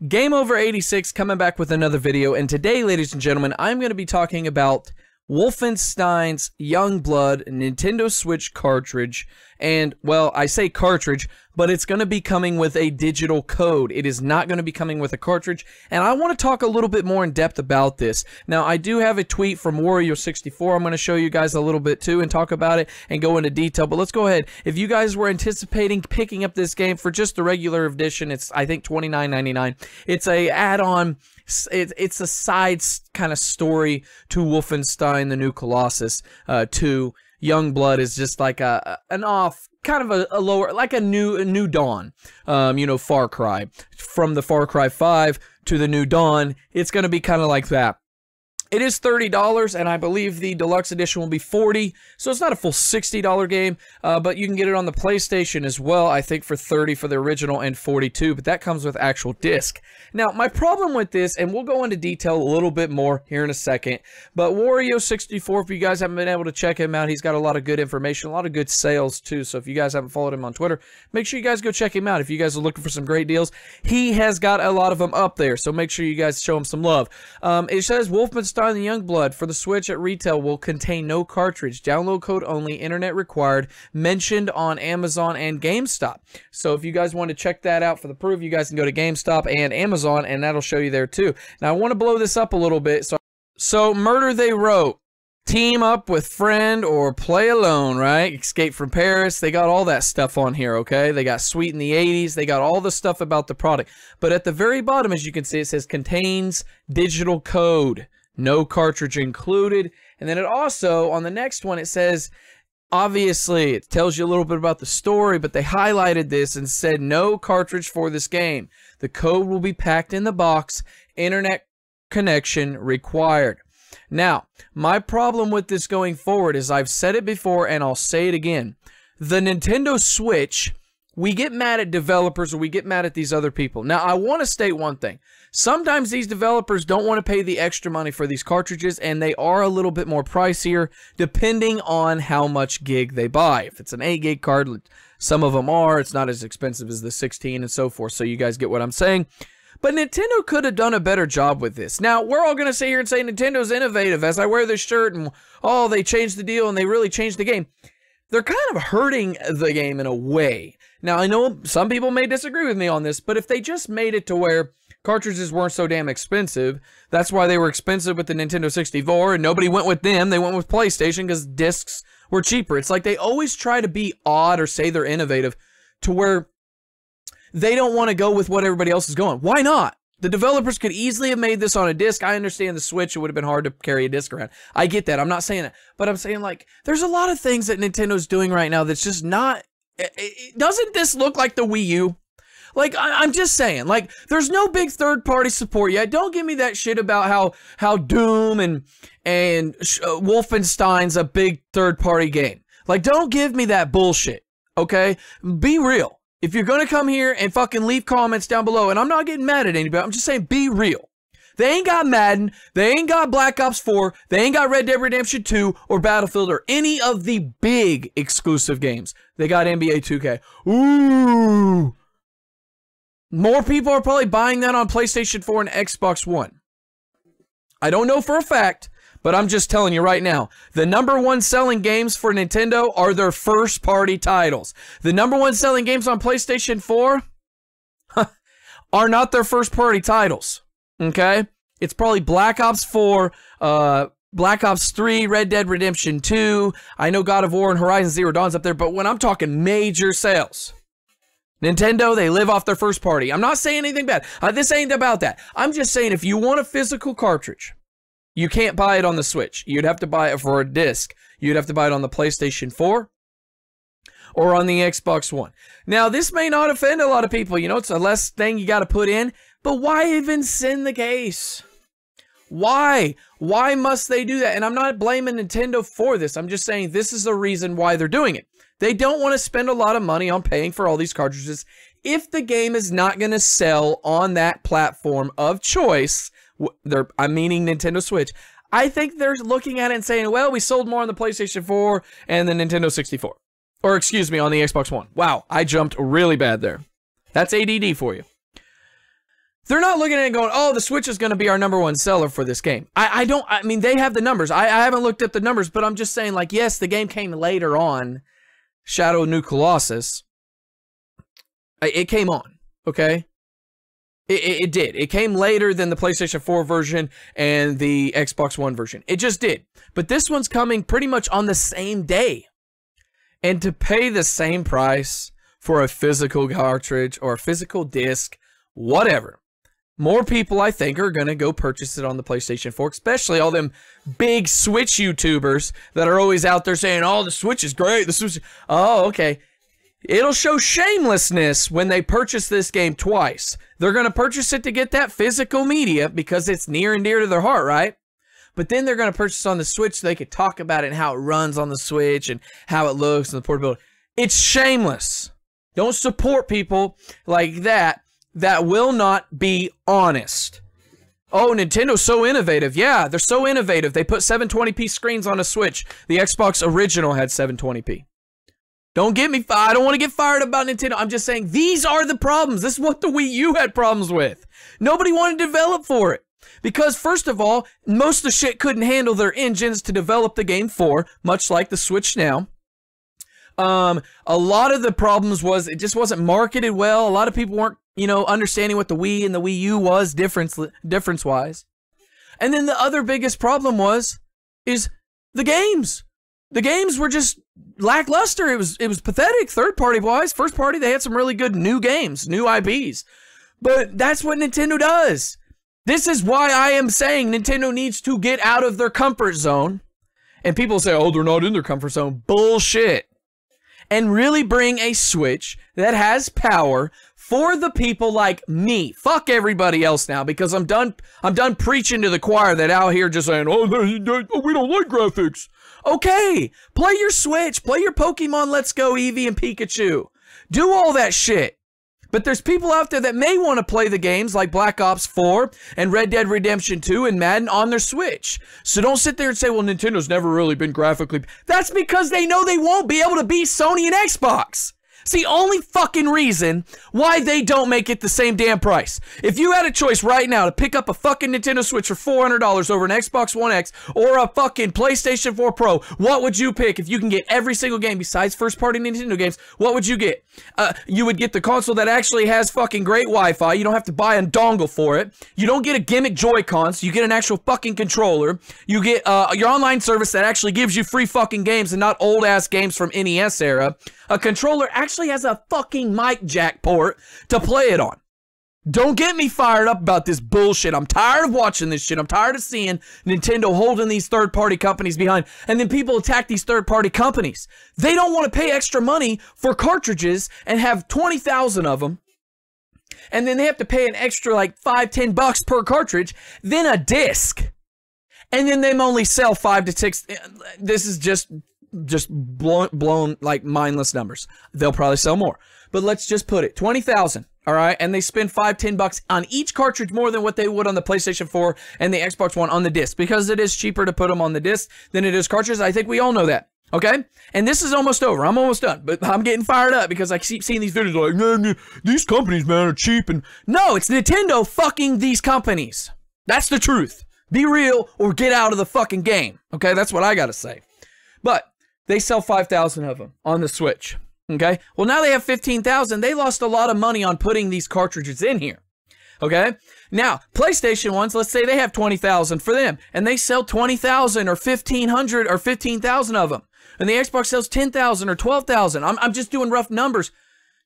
Game Over 86 coming back with another video, and today, ladies and gentlemen, I'm going to be talking about Wolfenstein's Youngblood Nintendo Switch cartridge. And, well, I say cartridge, but it's going to be coming with a digital code. It is not going to be coming with a cartridge, and I want to talk a little bit more in depth about this. Now, I do have a tweet from Wario64. I'm going to show you guys a little bit too and talk about it and go into detail, but let's go ahead. If you guys were anticipating picking up this game for just the regular edition, it's, I think, $29.99. It's a add-on. It's a side kind of story to Wolfenstein: The New Colossus 2. Youngblood is just like an off, kind of a lower, like a new Dawn, you know, Far Cry. From the Far Cry 5 to the New Dawn, it's going to be kind of like that. It is $30, and I believe the deluxe edition will be $40, so it's not a full $60 game, but you can get it on the PlayStation as well, I think for $30 for the original and $42, but that comes with actual disc. Now, my problem with this, and we'll go into detail a little bit more here in a second, but Wario64, if you guys haven't been able to check him out, he's got a lot of good information, a lot of good sales too, so if you guys haven't followed him on Twitter, make sure you guys go check him out. If you guys are looking for some great deals, he has got a lot of them up there, so make sure you guys show him some love. It says Wolfenstein the Youngblood for the Switch at retail will contain no cartridge. Download code only. Internet required. Mentioned on Amazon and GameStop. So if you guys want to check that out for the proof, you guys can go to GameStop and Amazon, and that'll show you there too. Now I want to blow this up a little bit. So Murder They Wrote. Team up with friend or play alone, right? Escape from Paris. They got all that stuff on here, okay? They got Sweet in the 80s. They got all the stuff about the product. But at the very bottom, as you can see, it says contains digital code. No cartridge included. And then it also, on the next one, it says, obviously, it tells you a little bit about the story, but they highlighted this and said no cartridge for this game. The code will be packed in the box. Internet connection required. Now, my problem with this going forward is I've said it before and I'll say it again. The Nintendo Switch, we get mad at developers or we get mad at these other people. Now, I want to state one thing. Sometimes these developers don't want to pay the extra money for these cartridges, and they are a little bit more pricier depending on how much gig they buy. If it's an 8 gig card, some of them are. It's not as expensive as the 16 and so forth, so you guys get what I'm saying. But Nintendo could have done a better job with this. Now, we're all going to sit here and say Nintendo's innovative as I wear this shirt and, oh, they changed the deal and they really changed the game. They're kind of hurting the game in a way. Now, I know some people may disagree with me on this, but if they just made it to where cartridges weren't so damn expensive, that's why they were expensive with the Nintendo 64, and nobody went with them. They went with PlayStation because discs were cheaper. It's like they always try to be odd or say they're innovative to where they don't want to go with what everybody else is going. Why not? The developers could easily have made this on a disc. I understand the Switch, it would have been hard to carry a disc around. I get that. I'm not saying that. But I'm saying, like, there's a lot of things that Nintendo's doing right now that's just not... Doesn't this look like the Wii U? Like, I'm just saying, like, there's no big third-party support yet. Don't give me that shit about how Doom and Wolfenstein's a big third-party game. Like, don't give me that bullshit, okay? Be real. If you're going to come here and fucking leave comments down below, and I'm not getting mad at anybody, I'm just saying be real. They ain't got Madden, they ain't got Black Ops 4, they ain't got Red Dead Redemption 2 or Battlefield or any of the big exclusive games. They got NBA 2K. Ooh. More people are probably buying that on PlayStation 4 and Xbox One. I don't know for a fact, but I'm just telling you right now, the #1 selling games for Nintendo are their first-party titles. The #1 selling games on PlayStation 4 are not their first-party titles, okay? It's probably Black Ops 4, Black Ops 3, Red Dead Redemption 2. I know God of War and Horizon Zero Dawn's up there, but when I'm talking major sales, Nintendo, they live off their first party. I'm not saying anything bad. This ain't about that. I'm just saying if you want a physical cartridge, you can't buy it on the Switch. You'd have to buy it for a disc. You'd have to buy it on the PlayStation 4 or on the Xbox One. Now, this may not offend a lot of people. You know, it's a less thing you got to put in. But why even send the case? Why? Why must they do that? And I'm not blaming Nintendo for this. I'm just saying this is the reason why they're doing it. They don't want to spend a lot of money on paying for all these cartridges if the game is not going to sell on that platform of choice. I'm meaning Nintendo Switch. I think they're looking at it and saying, well, we sold more on the PlayStation 4 and the Nintendo 64. Or, excuse me, on the Xbox One. Wow, I jumped really bad there. That's ADD for you. They're not looking at it and going, oh, the Switch is going to be our #1 seller for this game. I mean, they have the numbers. I haven't looked at the numbers, but I'm just saying, like, yes, the game came later on, Shadow of New Colossus. It came on, okay? It did. It came later than the PlayStation 4 version and the Xbox One version. It just did. But this one's coming pretty much on the same day. And to pay the same price for a physical cartridge or a physical disc, whatever, more people, I think, are going to go purchase it on the PlayStation 4, especially all them big Switch YouTubers that are always out there saying, oh, the Switch is great. The Switch. Oh, okay. It'll show shamelessness when they purchase this game twice. They're going to purchase it to get that physical media because it's near and dear to their heart, right? But then they're going to purchase on the Switch so they could talk about it and how it runs on the Switch and how it looks and the portability. It's shameless. Don't support people like that will not be honest. Oh, Nintendo's so innovative. Yeah, they're so innovative. They put 720p screens on a Switch. The Xbox original had 720p. Don't get me fired. I don't want to get fired about Nintendo. I'm just saying these are the problems. This is what the Wii U had problems with. Nobody wanted to develop for it. Because, first of all, most of the shit couldn't handle their engines to develop the game for, much like the Switch now. A lot of the problems was it just wasn't marketed well. A lot of people weren't, understanding what the Wii and the Wii U was difference-wise. And then the other biggest problem is the games. The games were just lackluster. It was pathetic, third-party wise. First party, they had some really good new games, new IPs. But that's what Nintendo does. This is why I am saying Nintendo needs to get out of their comfort zone. And people say, oh, they're not in their comfort zone. Bullshit. And really bring a Switch that has power for the people like me. Fuck everybody else now, because I'm done preaching to the choir that out here just saying, oh, we don't like graphics. Okay, play your Switch, play your Pokemon Let's Go, Eevee and Pikachu. Do all that shit. But there's people out there that may want to play the games like Black Ops 4 and Red Dead Redemption 2 and Madden on their Switch. So don't sit there and say, well, Nintendo's never really been graphically... That's because they know they won't be able to beat Sony and Xbox. It's the only fucking reason why they don't make it the same damn price. If you had a choice right now to pick up a fucking Nintendo Switch for $400 over an Xbox One X or a fucking PlayStation 4 Pro, what would you pick if you can get every single game besides first-party Nintendo games? What would you get? You would get the console that actually has fucking great Wi-Fi. You don't have to buy a dongle for it. You don't get a gimmick Joy-Con, so you get an actual fucking controller. You get your online service that actually gives you free fucking games and not old-ass games from NES era. A controller actually has a fucking mic jack port to play it on. Don't get me fired up about this bullshit. I'm tired of watching this shit. I'm tired of seeing Nintendo holding these third-party companies behind, and then people attack these third-party companies. They don't want to pay extra money for cartridges and have 20,000 of them, and then they have to pay an extra like $5-10 per cartridge, then a disc, and then they only sell 5 to 6. This is just blown like mindless numbers. They'll probably sell more, but let's just put it 20,000. All right, and they spend $5-10 on each cartridge more than what they would on the PlayStation 4 and the Xbox One on the disc, because it is cheaper to put them on the disc than it is cartridges. I think we all know that. Okay, and this is almost over. I'm almost done, but I'm getting fired up because I keep seeing these videos like, man, these companies, man, are cheap. And no, it's Nintendo fucking these companies. That's the truth. Be real or get out of the fucking game. Okay, that's what I gotta say. But they sell 5,000 of them on the Switch. Okay, well, now they have 15,000. They lost a lot of money on putting these cartridges in here. Okay, now PlayStation ones, let's say they have 20,000 for them, and they sell 20,000 or 1,500 or 15,000 of them, and the Xbox sells 10,000 or 12,000. I'm just doing rough numbers,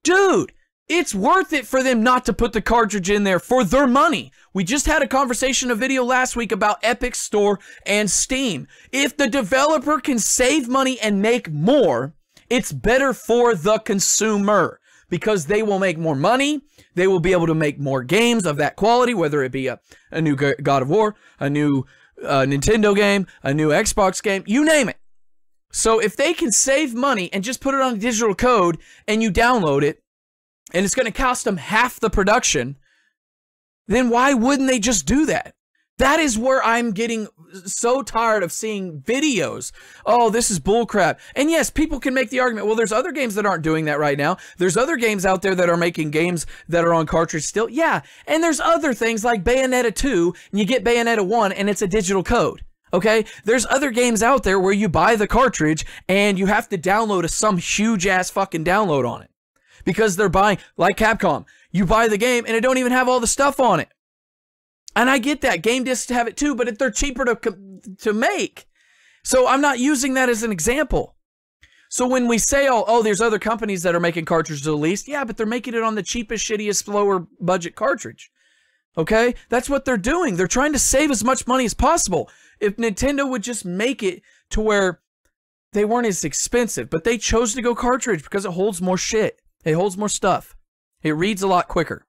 dude. It's worth it for them not to put the cartridge in there for their money. We just had a video last week about Epic Store and Steam. If the developer can save money and make more, it's better for the consumer because they will make more money. They will be able to make more games of that quality, whether it be a new God of War, a new Nintendo game, a new Xbox game, you name it. So if they can save money and just put it on a digital code and you download it, and it's going to cost them half the production, then why wouldn't they just do that? That is where I'm getting so tired of seeing videos. Oh, this is bullcrap. And yes, people can make the argument, well, there's other games that aren't doing that right now. There's other games out there that are making games that are on cartridge still. Yeah, and there's other things like Bayonetta 2, and you get Bayonetta 1, and it's a digital code. Okay, there's other games out there where you buy the cartridge and you have to download some huge ass fucking download on it because they're buying, like Capcom, you buy the game and it don't even have all the stuff on it. And I get that game discs have it too, but they're cheaper to make. So I'm not using that as an example. So when we say, oh, there's other companies that are making cartridges at least, yeah, but they're making it on the cheapest, shittiest, lower budget cartridge. Okay, that's what they're doing. They're trying to save as much money as possible. If Nintendo would just make it to where they weren't as expensive, but they chose to go cartridge because it holds more shit. It holds more stuff. It reads a lot quicker.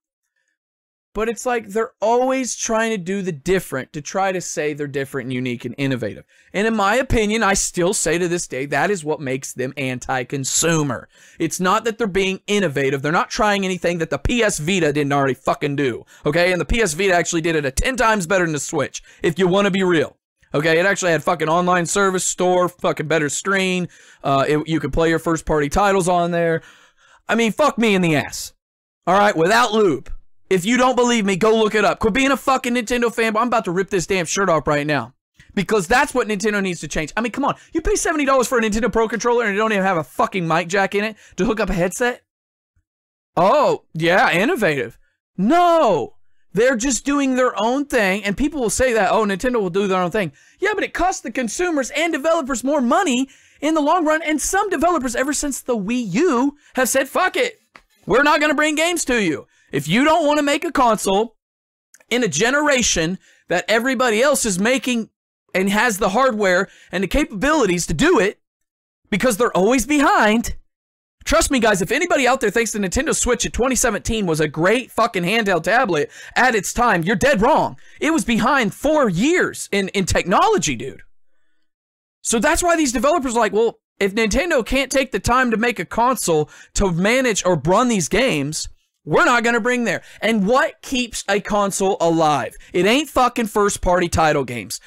But it's like they're always trying to do the different to try to say they're different and unique and innovative. And in my opinion, I still say to this day, that is what makes them anti-consumer. It's not that they're being innovative. They're not trying anything that the PS Vita didn't already fucking do. Okay? And the PS Vita actually did it 10 times better than the Switch, if you want to be real. Okay? It actually had fucking online service, store, fucking better screen. You could play your first-party titles on there. I mean, fuck me in the ass. All right? Without lube. If you don't believe me, go look it up. Quit being a fucking Nintendo fanboy. I'm about to rip this damn shirt off right now. Because that's what Nintendo needs to change. I mean, come on. You pay $70 for a Nintendo Pro Controller and you don't even have a fucking mic jack in it to hook up a headset? Oh, yeah, innovative. No. They're just doing their own thing. And people will say that, oh, Nintendo will do their own thing. Yeah, but it costs the consumers and developers more money in the long run. And some developers, ever since the Wii U, have said, fuck it. We're not going to bring games to you. If you don't want to make a console in a generation that everybody else is making and has the hardware and the capabilities to do it, because they're always behind, trust me guys, if anybody out there thinks the Nintendo Switch at 2017 was a great fucking handheld tablet at its time, you're dead wrong. It was behind 4 years in technology, dude. So that's why these developers are like, well, if Nintendo can't take the time to make a console to manage or run these games, we're not going to bring there. And what keeps a console alive? It ain't fucking first-party title games.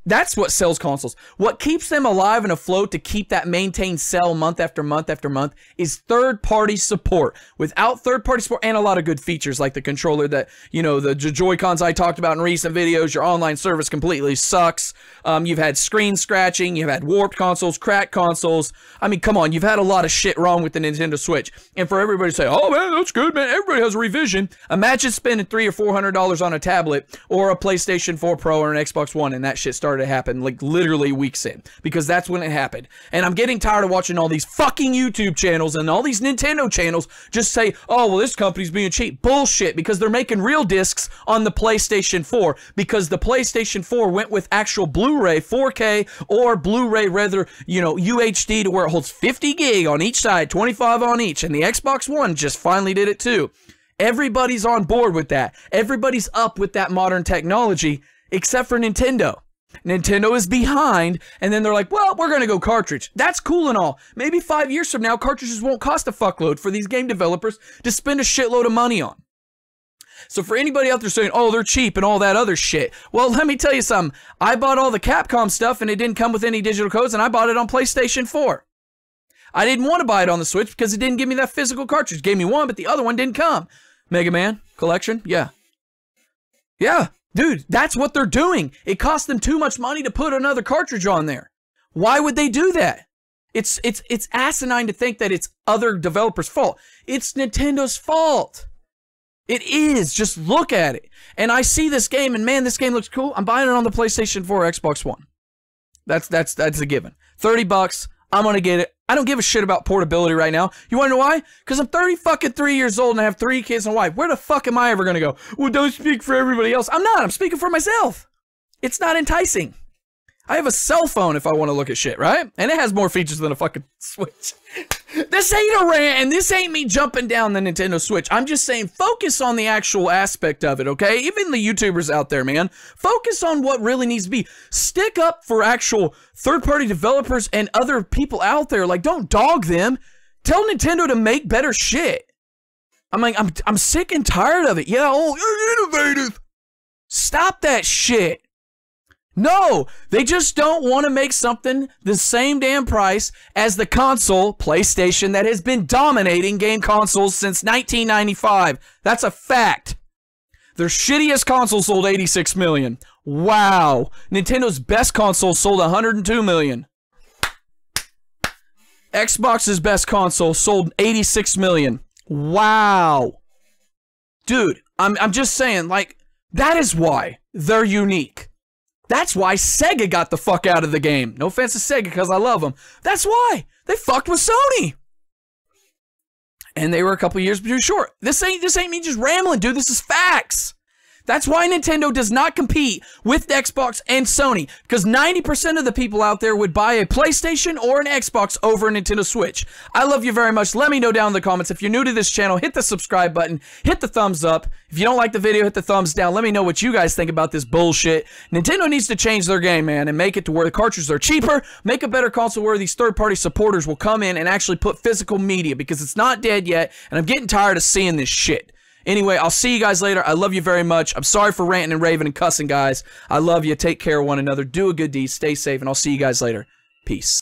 That's what sells consoles. What keeps them alive and afloat to keep that maintained sell month after month after month is third-party support. Without third-party support and a lot of good features like the controller that, you know, the Joy-Cons I talked about in recent videos, your online service completely sucks. You've had screen scratching, you've had warped consoles, cracked consoles. I mean, come on, you've had a lot of shit wrong with the Nintendo Switch. And for everybody to say, oh man, that's good, man, everybody has a revision. Imagine spending $300 or $400 on a tablet or a PlayStation 4 Pro or an Xbox One and that shit started to happen like literally weeks in, because that's when it happened. And I'm getting tired of watching all these fucking YouTube channels and all these Nintendo channels just say, oh, well, this company's being cheap. Bullshit, because they're making real discs on the PlayStation 4, because the PlayStation 4 went with actual Blu-ray 4K or Blu-ray rather, you know, UHD to where it holds 50 gig on each side, 25 on each, and the Xbox One just finally did it too. Everybody's on board with that. Everybody's up with that modern technology except for Nintendo. Nintendo is behind, and then they're like, well, we're going to go cartridge. That's cool and all. Maybe 5 years from now, cartridges won't cost a fuckload for these game developers to spend a shitload of money on. So for anybody out there saying, oh, they're cheap and all that other shit, well, let me tell you something. I bought all the Capcom stuff, and it didn't come with any digital codes, and I bought it on PlayStation 4. I didn't want to buy it on the Switch because it didn't give me that physical cartridge. It gave me one, but the other one didn't come. Mega Man Collection? Yeah. Yeah. Dude, that's what they're doing. It costs them too much money to put another cartridge on there. Why would they do that? It's asinine to think that it's other developers' fault. It's Nintendo's fault. It is. Just look at it. And I see this game, and man, this game looks cool. I'm buying it on the PlayStation 4 or Xbox One. That's a given. $30. I'm gonna get it. I don't give a shit about portability right now. You wanna know why? Because I'm 3 years old and I have 3 kids and a wife. Where the fuck am I ever gonna go? Well, don't speak for everybody else. I'm not. I'm speaking for myself. It's not enticing. I have a cell phone if I want to look at shit, right? And it has more features than a fucking Switch. This ain't a rant, and this ain't me jumping down the Nintendo Switch. I'm just saying focus on the actual aspect of it, okay? Even the YouTubers out there, man. Focus on what really needs to be. Stick up for actual third-party developers and other people out there. Like, don't dog them. Tell Nintendo to make better shit. I'm like, I'm sick and tired of it. Yeah, oh, you're innovative. Stop that shit. No, they just don't want to make something the same damn price as the console, PlayStation, that has been dominating game consoles since 1995. That's a fact. Their shittiest console sold 86 million. Wow. Nintendo's best console sold 102 million. Xbox's best console sold 86 million. Wow. Dude, I'm just saying, like, that is why they're unique. That's why Sega got the fuck out of the game. No offense to Sega, because I love them. That's why. They fucked with Sony. And they were a couple years too short. This ain't me just rambling, dude. This is facts. That's why Nintendo does not compete with Xbox and Sony, because 90% of the people out there would buy a PlayStation or an Xbox over a Nintendo Switch. I love you very much. Let me know down in the comments. If you're new to this channel, hit the subscribe button, hit the thumbs up. If you don't like the video, hit the thumbs down. Let me know what you guys think about this bullshit. Nintendo needs to change their game, man, and make it to where the cartridges are cheaper, make a better console where these third-party supporters will come in and actually put physical media, because it's not dead yet, and I'm getting tired of seeing this shit. Anyway, I'll see you guys later. I love you very much. I'm sorry for ranting and raving and cussing, guys. I love you. Take care of one another. Do a good deed. Stay safe, and I'll see you guys later. Peace.